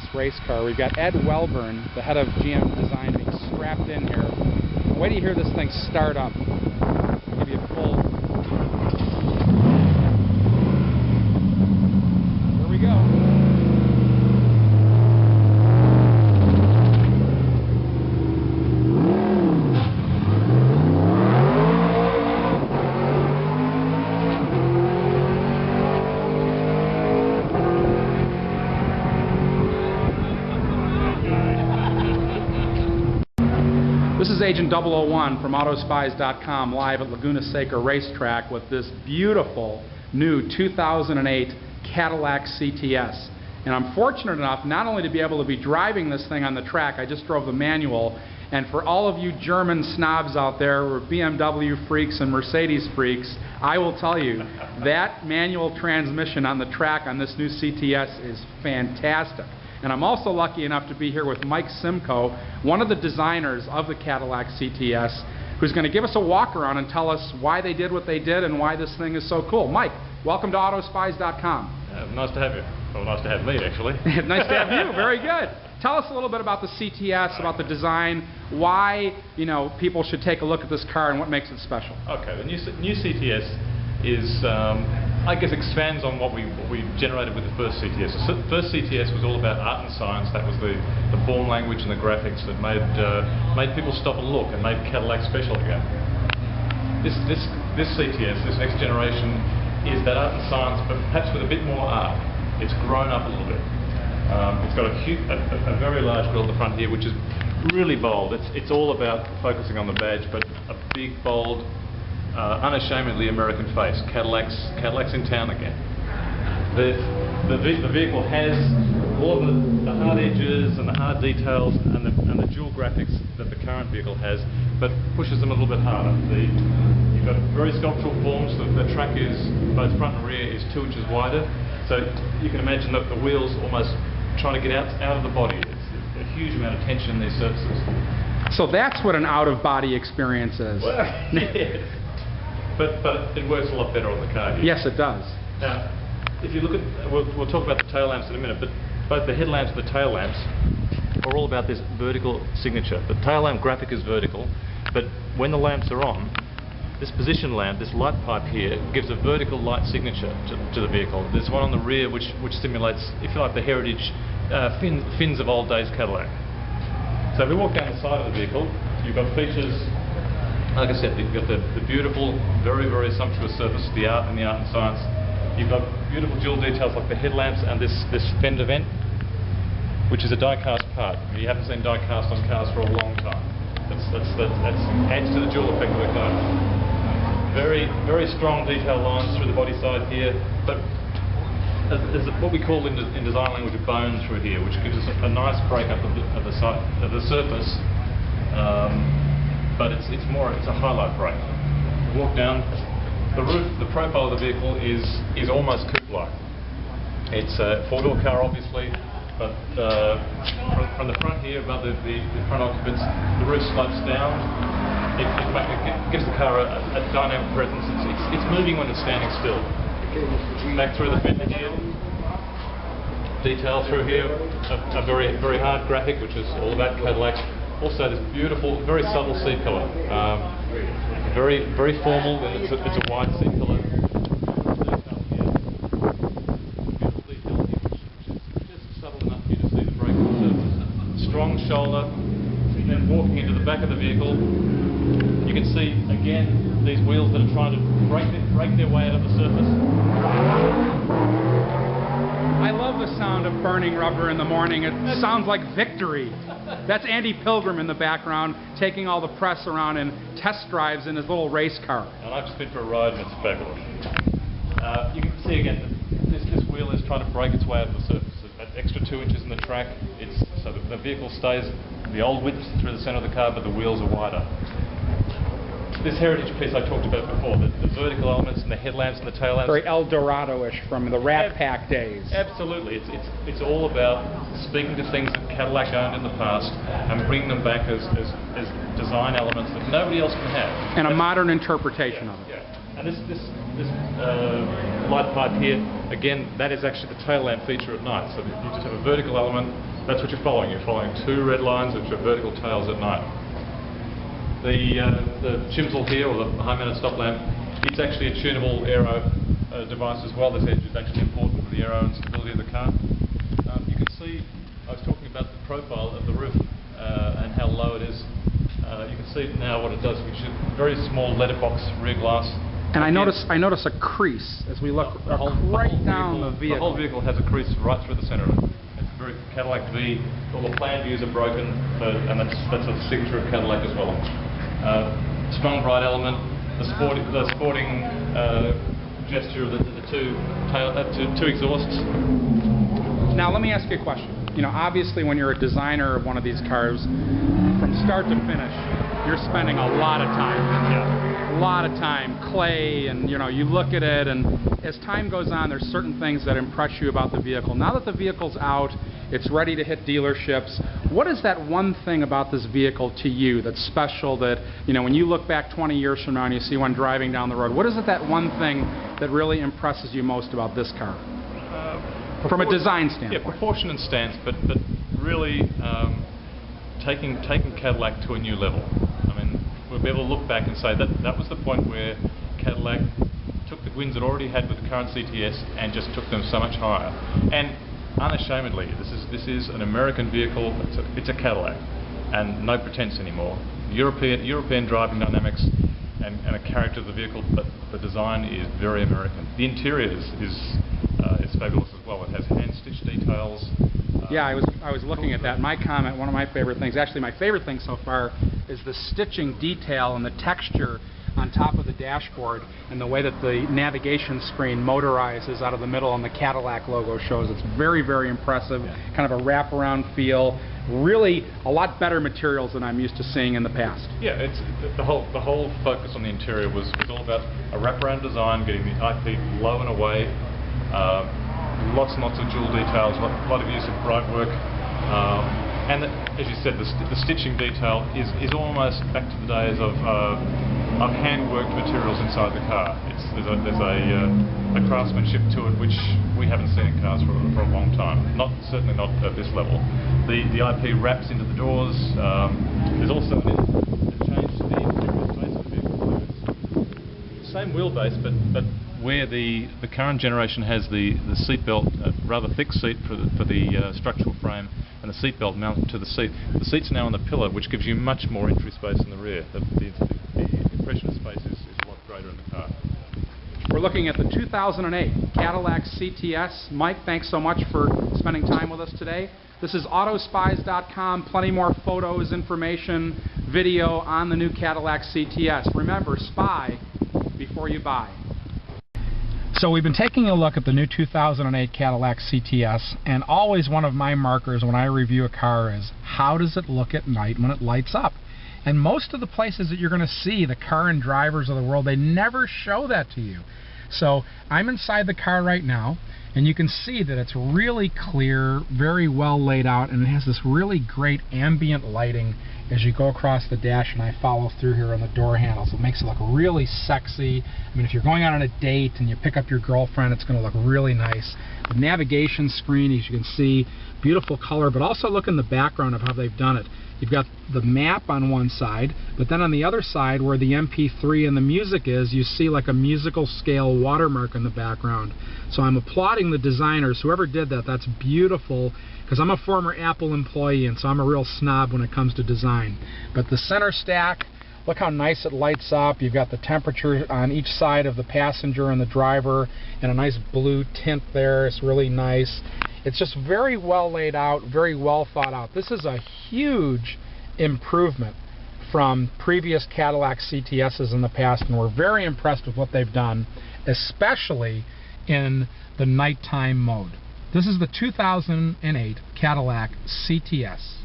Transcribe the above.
CTS race car. We've got Ed Welburn, the head of GM Design, being strapped in here. Wait till you hear this thing start up. I'll give you a full... Here we go. This is Agent 001 from Autospies.com live at Laguna Seca Racetrack with this beautiful new 2008 Cadillac CTS. And I'm fortunate enough not only to be able to be driving this thing on the track, I just drove the manual, and for all of you German snobs out there, or BMW freaks and Mercedes freaks, I will tell you, that manual transmission on the track on this new CTS is fantastic. And I'm also lucky enough to be here with Mike Simcoe, one of the designers of the Cadillac CTS, who's going to give us a walk around and tell us why they did what they did and why this thing is so cool. Mike, welcome to Autospies.com. Nice to have you. Well, nice to have me, actually. Nice to have you. Very good. Tell us a little bit about the CTS, about the design, why people should take a look at this car and what makes it special. Okay, the new CTS is, I guess, expands on what we generated with the first CTS. The first CTS was all about art and science. That was the form language and the graphics that made people stop and look and made Cadillac special again. This CTS, this next generation, is that art and science, but perhaps with a bit more art. It's grown up a little bit. It's got a very large grille at the front here, which is really bold. It's all about focusing on the badge, but a big, bold, unashamedly American face. Cadillac's in town again. The vehicle has all of the hard edges and the hard details and the dual graphics that the current vehicle has, but pushes them a little bit harder. You've got very sculptural forms. The track is, both front and rear, is 2 inches wider, so you can imagine that the wheels almost trying to get out of the body. It's a huge amount of tension in these surfaces. So that's what an out-of-body experience is. Well, yeah. But it works a lot better on the car here. Yes, it does. Now, if you look at, we'll talk about the tail lamps in a minute, but both the headlamps and the tail lamps are all about this vertical signature. The tail lamp graphic is vertical, but when the lamps are on, this position lamp, this light pipe here, gives a vertical light signature to the vehicle. There's one on the rear which simulates, if you like, the heritage fins of old days Cadillac. So if we walk down the side of the vehicle, you've got features. Like I said, you've got the beautiful, very, very sumptuous surface, the art and science. You've got beautiful dual details like the headlamps and this fender vent, which is a die-cast part. You haven't seen die-cast on cars for a long time. That adds to the dual effect of the car. Very, very strong detail lines through the body side here, but there's what we call in design language a bone through here, which gives us a nice break up of the surface. But it's a highlight break. Walk down the roof. The profile of the vehicle is almost coupe-like. It's a four-door car, obviously, but from the front here, above the front occupants, the roof slopes down. It gives the car a dynamic presence. It's moving when it's standing still. Back through the fender here. Detail through here. A very, very hard graphic, which is all about Cadillac. Also, this beautiful, very subtle seat pillar. Very, very formal. It's a wide seat pillar. Beautiful detail here, which is just subtle enough for you to see the brake on the surface. Strong shoulder. Then walking into the back of the vehicle, you can see again these wheels that are trying to break their way out of the surface. I love the sound of burning rubber in the morning. It sounds like victory. That's Andy Pilgrim in the background taking all the press around and test drives in his little race car. And I've just been for a ride and it's fabulous. You can see again that this wheel is trying to break its way out of the surface. That extra 2 inches in the track, so the vehicle stays the old width through the centre of the car, but the wheels are wider. This heritage piece I talked about before, the vertical elements and the headlamps and the tail lamps. Very El Dorado-ish from the Rat Pack days. Absolutely. It's all about speaking to things that Cadillac owned in the past and bringing them back as design elements that nobody else can have. And a modern interpretation of it. Yeah. And this light pipe here, again, that is actually the tail lamp feature at night. So you just have a vertical element. That's what you're following. You're following two red lines, which are vertical tails at night. The chisel here, or the high-mounted stop lamp, it's actually a tunable aero device as well. This edge is actually important for the aero and stability of the car. You can see, I was talking about the profile of the roof and how low it is. You can see now what it does. It's a very small letterbox rear glass. And I notice a crease as we look right down the vehicle. The whole vehicle has a crease right through the centre of it. It's a very Cadillac V. All the plan views are broken, and that's a signature of Cadillac as well. Strong bright element. The sporting gesture of the two exhausts. Now let me ask you a question. You know, obviously when you're a designer of one of these cars, from start to finish, you're spending a lot of time. Yeah. A lot of time, clay, and you know, you look at it, and as time goes on, there's certain things that impress you about the vehicle. Now that the vehicle's out, it's ready to hit dealerships. What is that one thing about this vehicle to you that's special that, you know, when you look back 20 years from now and you see one driving down the road, what is it, that one thing that really impresses you most about this car? From a design standpoint. Yeah, proportion and stance, but really taking Cadillac to a new level. I mean, we'll be able to look back and say that was the point where Cadillac took the wins it already had with the current CTS and just took them so much higher. And unashamedly, this is an American vehicle. It's a Cadillac, and no pretense anymore. European driving dynamics and a character of the vehicle, but the design is very American. The interior is fabulous as well. It has hand-stitched details. Yeah, I was looking at that. My comment, one of my favorite things, actually my favorite thing so far, is the stitching detail and the texture on top of the dashboard and the way that the navigation screen motorizes out of the middle and the Cadillac logo shows. It's very, very impressive. Yeah. Kind of a wraparound feel. Really a lot better materials than I'm used to seeing in the past. Yeah, it's the whole focus on the interior was all about a wraparound design, getting the IP low and away. Lots and lots of jewel details, a lot of use of bright work, and as you said, the stitching detail is almost back to the days of hand-worked materials inside the car. There's a craftsmanship to it which we haven't seen in cars for a long time. Certainly not at this level. The IP wraps into the doors. There's also a change to the interior space of the vehicle. Same wheelbase, but where the current generation has the seat belt, a rather thick seat for the structural frame, and the seat belt mounted to the seat. The seat's now on the pillar, which gives you much more entry space in the rear. The impression of space is a lot greater in the car. We're looking at the 2008 Cadillac CTS. Mike, thanks so much for spending time with us today. This is autospies.com. Plenty more photos, information, video on the new Cadillac CTS. Remember, spy before you buy. So we've been taking a look at the new 2008 Cadillac CTS, and always one of my markers when I review a car is how does it look at night when it lights up? And most of the places that you're going to see the car and drivers of the world, they never show that to you. So I'm inside the car right now, and you can see that it's really clear, very well laid out, and it has this really great ambient lighting as you go across the dash, and I follow through here on the door handles. It makes it look really sexy. I mean, if you're going out on a date and you pick up your girlfriend, it's going to look really nice. The navigation screen, as you can see, beautiful color, but also look in the background of how they've done it. You've got the map on one side, but then on the other side where the MP3 and the music is, you see like a musical scale watermark in the background. So I'm applauding the designers. Whoever did that, that's beautiful, because I'm a former Apple employee, and so I'm a real snob when it comes to design. But the center stack, look how nice it lights up. You've got the temperature on each side of the passenger and the driver, and a nice blue tint there. It's really nice. It's just very well laid out, very well thought out. This is a huge improvement from previous Cadillac CTSs in the past, and we're very impressed with what they've done, especially in the nighttime mode. This is the 2008 Cadillac CTS.